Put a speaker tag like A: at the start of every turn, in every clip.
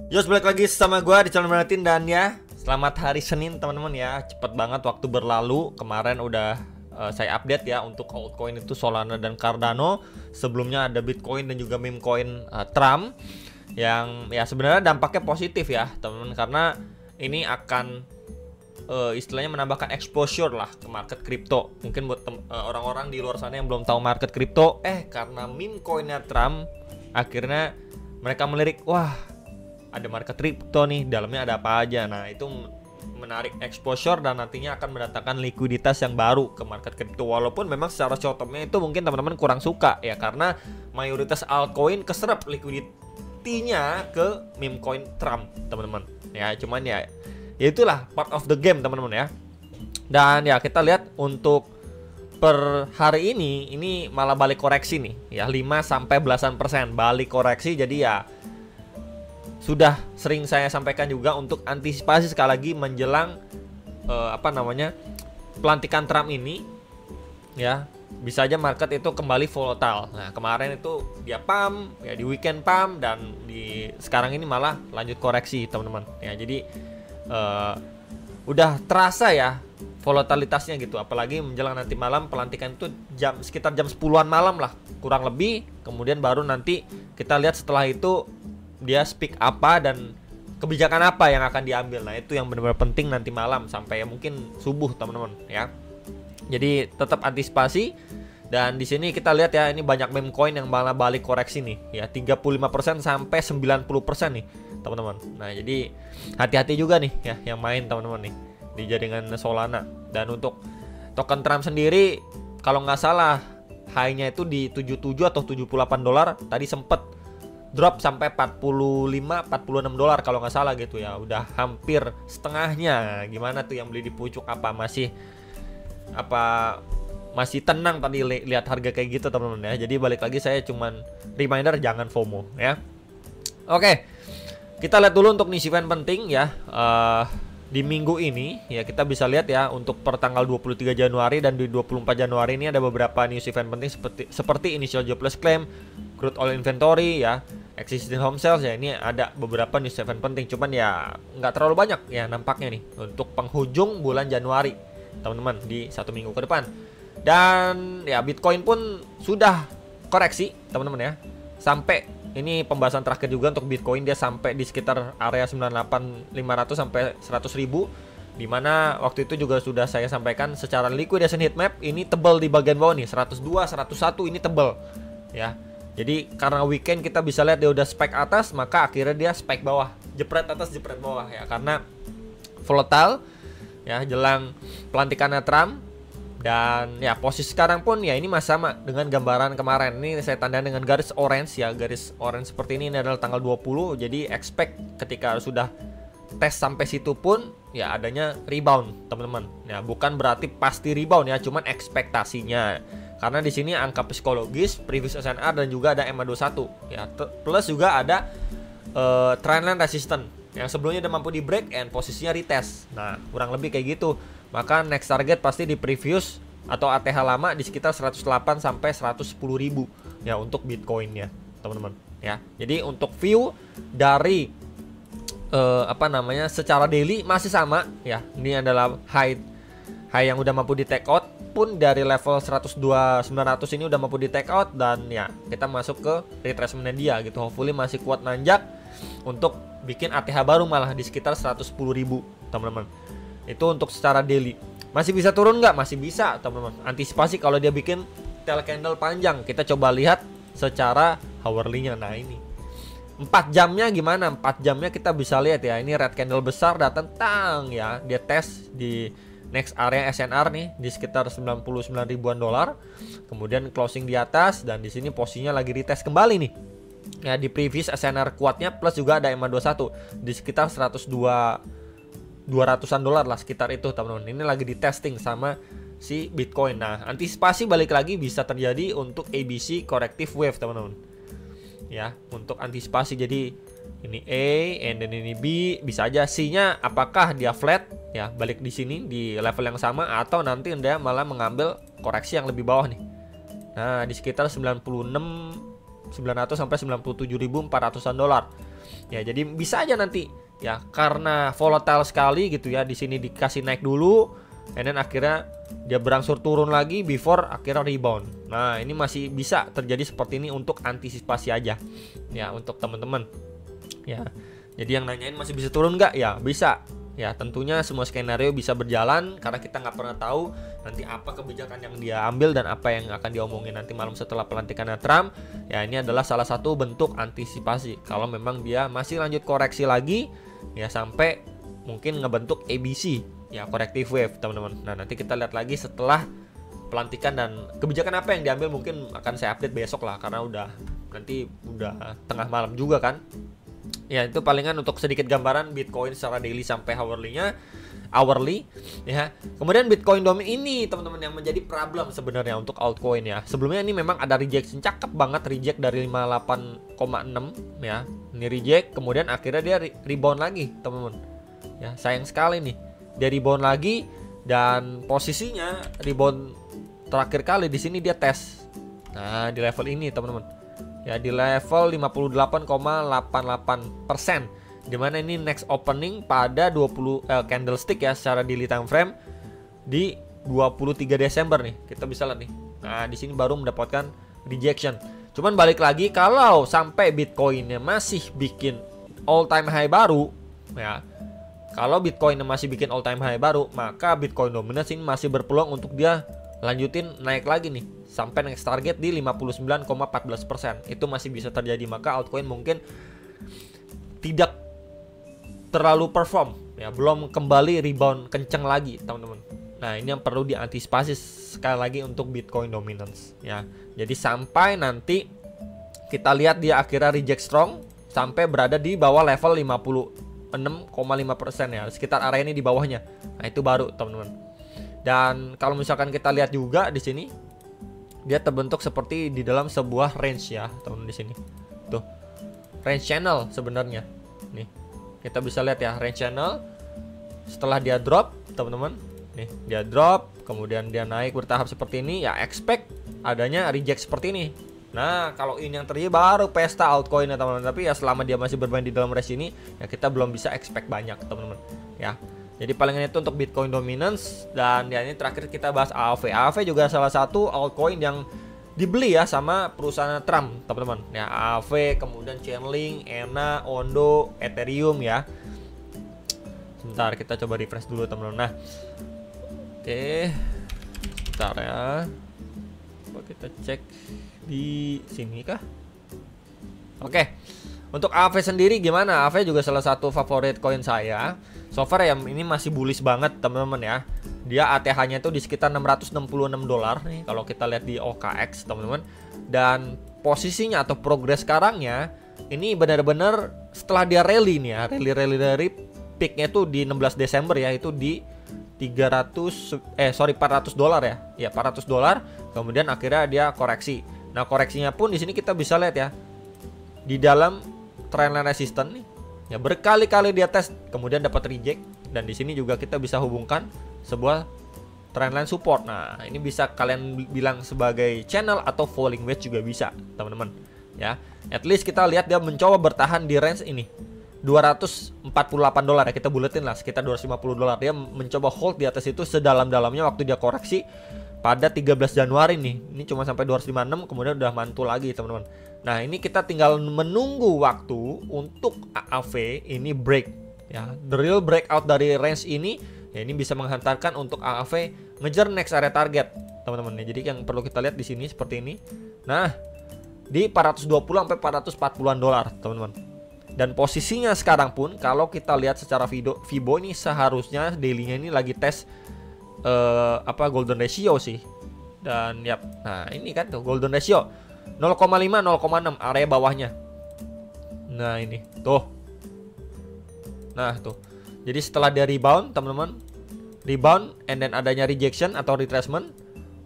A: Yos, balik lagi sama gue di channel Martin. Dan ya, selamat hari Senin teman-teman ya. Cepet banget waktu berlalu. Kemarin udah saya update ya untuk altcoin itu Solana dan Cardano. Sebelumnya ada Bitcoin dan juga meme coin Trump. Yang ya sebenarnya dampaknya positif ya teman-teman, karena ini akan istilahnya menambahkan exposure lah ke market crypto. Mungkin buat orang-orang di luar sana yang belum tahu market crypto, karena meme coinnya Trump, akhirnya mereka melirik, wah ada market crypto nih, dalamnya ada apa aja. Nah itu menarik exposure dan nantinya akan mendatangkan likuiditas yang baru ke market crypto. Walaupun memang secara short termnya itu mungkin teman-teman kurang suka ya, karena mayoritas altcoin keserap liquidity-nya ke meme coin Trump teman-teman ya. Cuman ya itulah part of the game teman-teman ya. Dan ya kita lihat untuk per hari ini malah balik koreksi nih ya, 5 sampai belasan persen balik koreksi. Jadi ya sudah sering saya sampaikan juga untuk antisipasi sekali lagi menjelang pelantikan Trump ini ya, bisa aja market itu kembali volatile. Nah kemarin itu dia pump ya, di weekend pump, dan di sekarang ini malah lanjut koreksi teman-teman ya. Jadi udah terasa ya volatilitasnya gitu, apalagi menjelang nanti malam pelantikan itu sekitar jam 10-an malam lah kurang lebih. Kemudian baru nanti kita lihat setelah itu dia speak apa dan kebijakan apa yang akan diambil. Nah itu yang benar-benar penting nanti malam sampai mungkin subuh teman-teman ya. Jadi tetap antisipasi. Dan di sini kita lihat ya, ini banyak meme coin yang malah balik koreksi nih ya, 35% sampai 90% nih teman-teman. Nah jadi hati-hati juga nih ya yang main teman-teman nih di jaringan Solana. Dan untuk token Trump sendiri, kalau nggak salah high-nya itu di 77 atau 78 dolar, tadi sempet drop sampai 45-46 dolar kalau nggak salah gitu ya. Udah hampir setengahnya. Gimana tuh yang beli di pucuk? Masih tenang tadi lihat harga kayak gitu teman-teman ya. Jadi balik lagi, saya cuman reminder jangan FOMO ya. Oke, kita lihat dulu untuk news event penting ya. Di minggu ini ya kita bisa lihat ya, untuk per tanggal 23 Januari dan di 24 Januari ini ada beberapa news event penting seperti initial jobless claim, crude oil inventory ya, existing home sales ya. Ini ada beberapa news event penting, cuman ya nggak terlalu banyak ya nampaknya nih untuk penghujung bulan Januari teman-teman, di satu minggu ke depan. Dan ya Bitcoin pun sudah koreksi teman-teman ya, sampai ini pembahasan terakhir juga untuk Bitcoin, dia sampai di sekitar area 98.500 sampai 100.000, dimana waktu itu juga sudah saya sampaikan secara liquidation heat map ini tebal di bagian bawah nih, 102, 101 ini tebal ya. Jadi karena weekend kita bisa lihat dia udah spike atas, maka akhirnya dia spike bawah, jepret atas jepret bawah ya, karena volatile ya jelang pelantikannya Trump. Dan ya posisi sekarang pun ya ini masih sama dengan gambaran kemarin. Ini saya tanda dengan garis orange ya, garis orange seperti ini adalah tanggal 20. Jadi expect ketika sudah tes sampai situ pun ya adanya rebound teman-teman. Ya bukan berarti pasti rebound ya, cuman ekspektasinya. Karena di sini angka psikologis, previous SNR dan juga ada EMA21 ya, plus juga ada trendline resistance yang sebelumnya udah mampu di break and posisinya retest. Nah kurang lebih kayak gitu. Maka next target pasti di previous atau ATH lama di sekitar 108 sampai 110 ribu ya untuk Bitcoinnya teman-teman ya. Jadi untuk view dari secara daily masih sama ya. Ini adalah high yang udah mampu di take out pun dari level 102.900 ini udah mampu di take out, dan ya kita masuk ke retracement dia gitu. Hopefully masih kuat nanjak untuk bikin ATH baru malah di sekitar 110 ribu teman-teman. Itu untuk secara daily. Masih bisa turun nggak? Masih bisa teman-teman. Antisipasi kalau dia bikin tail candle panjang. Kita coba lihat secara hourly-nya. Nah ini 4 jamnya gimana? 4 jamnya kita bisa lihat ya. Ini red candle besar datang tang ya. Dia tes di next area SNR nih di sekitar 99 ribuan dolar. Kemudian closing di atas, dan di sini posisinya lagi retest kembali nih. Ya di previous SNR kuatnya, plus juga ada EMA21 di sekitar 200-an dolar lah sekitar itu teman-teman. Ini lagi di testing sama si Bitcoin. Nah antisipasi balik lagi bisa terjadi untuk ABC corrective wave teman-teman ya, untuk antisipasi. Jadi ini A and then ini B, bisa aja C-nya apakah dia flat ya, balik di sini di level yang sama, atau nanti dia malah mengambil koreksi yang lebih bawah nih. Nah di sekitar 96.900 sampai 97.400-an dolar. Ya, jadi bisa aja nanti ya karena volatile sekali gitu ya, di sini dikasih naik dulu, and then akhirnya dia berangsur turun lagi before akhirnya rebound. Nah, ini masih bisa terjadi seperti ini untuk antisipasi aja ya untuk teman-teman. Ya, jadi yang nanyain masih bisa turun nggak? Ya bisa. Ya, tentunya semua skenario bisa berjalan karena kita nggak pernah tahu nanti apa kebijakan yang dia ambil dan apa yang akan diomongin nanti malam setelah pelantikannya Trump. Ya, ini adalah salah satu bentuk antisipasi kalau memang dia masih lanjut koreksi lagi ya sampai mungkin ngebentuk ABC ya, corrective wave teman-teman. Nah, nanti kita lihat lagi setelah pelantikan dan kebijakan apa yang diambil, mungkin akan saya update besok lah karena nanti udah tengah malam juga kan. Ya, itu palingan untuk sedikit gambaran Bitcoin secara daily sampai hourly ya. Kemudian Bitcoin domain ini teman-teman yang menjadi problem sebenarnya untuk altcoin ya. Sebelumnya ini memang ada rejection, cakep banget reject dari 58,6 ya. Ini reject, kemudian akhirnya dia rebound lagi teman-teman. Ya, sayang sekali nih. Dia rebound lagi dan posisinya rebound terakhir kali di sini dia tes. Nah, di level ini teman-teman. Ya, di level 58,88%. Dimana ini next opening pada 20 candlestick ya secara daily time frame di 23 Desember nih. Kita bisa lihat nih. Nah, di sini baru mendapatkan rejection. Cuman balik lagi, kalau sampai Bitcoinnya masih bikin all time high baru ya. Kalau Bitcoinnya masih bikin all time high baru, maka Bitcoin dominance ini masih berpeluang untuk dia lanjutin naik lagi nih sampai next target di 59,14%. Itu masih bisa terjadi, maka altcoin mungkin tidak terlalu perform ya, belum kembali rebound kenceng lagi teman-teman. Nah, ini yang perlu diantisipasi sekali lagi untuk Bitcoin dominance ya. Jadi sampai nanti kita lihat dia akhirnya reject strong sampai berada di bawah level 56,5% ya, sekitar area ini di bawahnya. Nah, itu baru teman-teman. Dan kalau misalkan kita lihat juga di sini, dia terbentuk seperti di dalam sebuah range ya, teman-teman di sini. Tuh. Range channel sebenarnya. Nih. Kita bisa lihat ya, range channel. Setelah dia drop, teman-teman. Nih, dia drop, kemudian dia naik bertahap seperti ini, ya expect adanya reject seperti ini. Nah, kalau ini yang terjadi baru pesta altcoin ya, teman-teman. Tapi ya selama dia masih bermain di dalam range ini, ya kita belum bisa expect banyak, teman-teman. Ya. Jadi palingan itu untuk Bitcoin dominance. Dan ya ini terakhir kita bahas AAV. AAV juga salah satu altcoin yang dibeli ya sama perusahaan Trump, teman-teman. Ya, AAV, kemudian Chainlink, ENA, Ondo, Ethereum ya. Sebentar, kita coba refresh dulu teman-teman. Nah, oke, sebentar ya. Coba kita cek di sini kah? Oke. Untuk AAV sendiri gimana? AAV juga salah satu favorit koin saya. So far ya ini masih bullish banget teman-teman ya. Dia ATH-nya itu di sekitar $666 nih kalau kita lihat di OKX teman-teman. Dan posisinya atau progres sekarangnya ini benar-benar setelah dia rally nih ya, rally dari peaknya itu di 16 Desember ya, itu di $400 ya. Ya, $400. Kemudian akhirnya dia koreksi. Nah, koreksinya pun di sini kita bisa lihat ya. Di dalam trendline resistance nih. Ya, berkali-kali dia tes, kemudian dapat reject, dan di sini juga kita bisa hubungkan sebuah trendline support. Nah, ini bisa kalian bilang sebagai channel atau falling wedge juga bisa, teman-teman. Ya, at least kita lihat dia mencoba bertahan di range ini. $248 ya, kita buletin lah sekitar $250. Dia mencoba hold di atas itu sedalam-dalamnya waktu dia koreksi pada 13 Januari nih. Ini cuma sampai 256, kemudian udah mantul lagi, teman-teman. Nah, ini kita tinggal menunggu waktu untuk AAV ini break ya. The real breakout dari range ini ya, ini bisa menghantarkan untuk AAV ngejar next area target, teman-teman. Jadi yang perlu kita lihat di sini seperti ini. Nah, di 420 sampai 440-an dolar, teman-teman. Dan posisinya sekarang pun kalau kita lihat secara Fibo ini seharusnya daily-nya ini lagi tes golden ratio sih. Dan yap, nah ini kan tuh golden ratio 0,5 0,6 area bawahnya. Nah, ini tuh. Nah, tuh. Jadi setelah dia rebound, teman-teman, rebound and then adanya rejection atau retracement,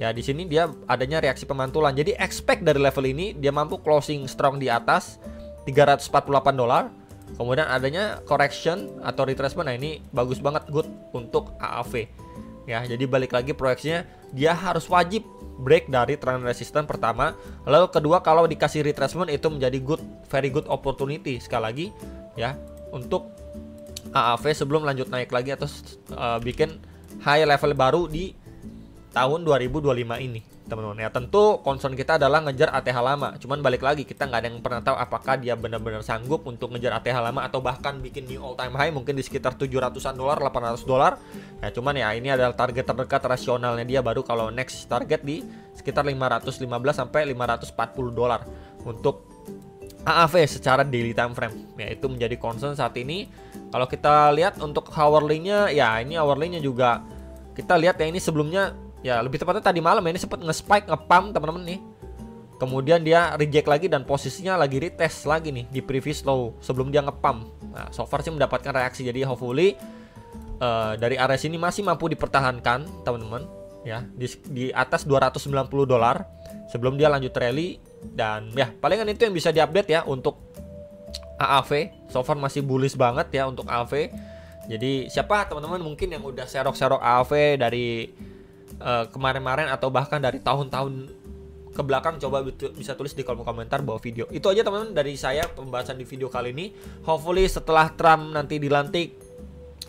A: ya di sini dia adanya reaksi pemantulan. Jadi expect dari level ini dia mampu closing strong di atas $348. Kemudian adanya correction atau retracement. Nah, ini bagus banget, good untuk AAV. ya. Jadi balik lagi proyeksinya dia harus wajib break dari trend resistance pertama. Lalu kedua, kalau dikasih retracement itu menjadi very good opportunity sekali lagi ya untuk AAV sebelum lanjut naik lagi atau bikin high level baru di tahun 2025 ini, teman-teman ya. Tentu concern kita adalah ngejar ATH lama. Cuman balik lagi, kita nggak ada yang pernah tahu apakah dia benar-benar sanggup untuk ngejar ATH lama atau bahkan bikin new all time high mungkin di sekitar $700-an, $800. Ya cuman ya ini adalah target terdekat rasionalnya dia, baru kalau next target di sekitar $515 sampai $540 untuk AAV secara daily time frame. Ya itu menjadi concern saat ini. Kalau kita lihat untuk hourly-nya, ya ini hourly-nya juga kita lihat ya, ini sebelumnya ya lebih tepatnya tadi malam ya, ini sempat nge-spike, nge-pump teman-teman nih. Kemudian dia reject lagi dan posisinya lagi retest lagi nih di previous low sebelum dia nge-pump. Nah, so far sih mendapatkan reaksi, jadi hopefully dari area sini masih mampu dipertahankan teman-teman ya di atas $290 sebelum dia lanjut rally. Dan ya palingan itu yang bisa diupdate ya untuk AAV. So far masih bullish banget ya untuk AAV. Jadi siapa teman-teman mungkin yang udah serok-serok AAV dari kemarin-kemarin atau bahkan dari tahun-tahun ke belakang, coba bisa tulis di kolom komentar bawah video. Itu aja teman-teman dari saya pembahasan di video kali ini. Hopefully setelah Trump nanti dilantik,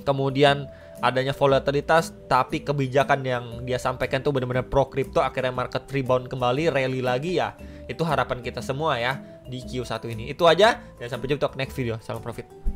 A: kemudian adanya volatilitas tapi kebijakan yang dia sampaikan tuh benar-benar pro crypto, akhirnya market rebound kembali, rally lagi ya. Itu harapan kita semua ya di Q1 ini. Itu aja dan sampai jumpa untuk next video. Salam profit.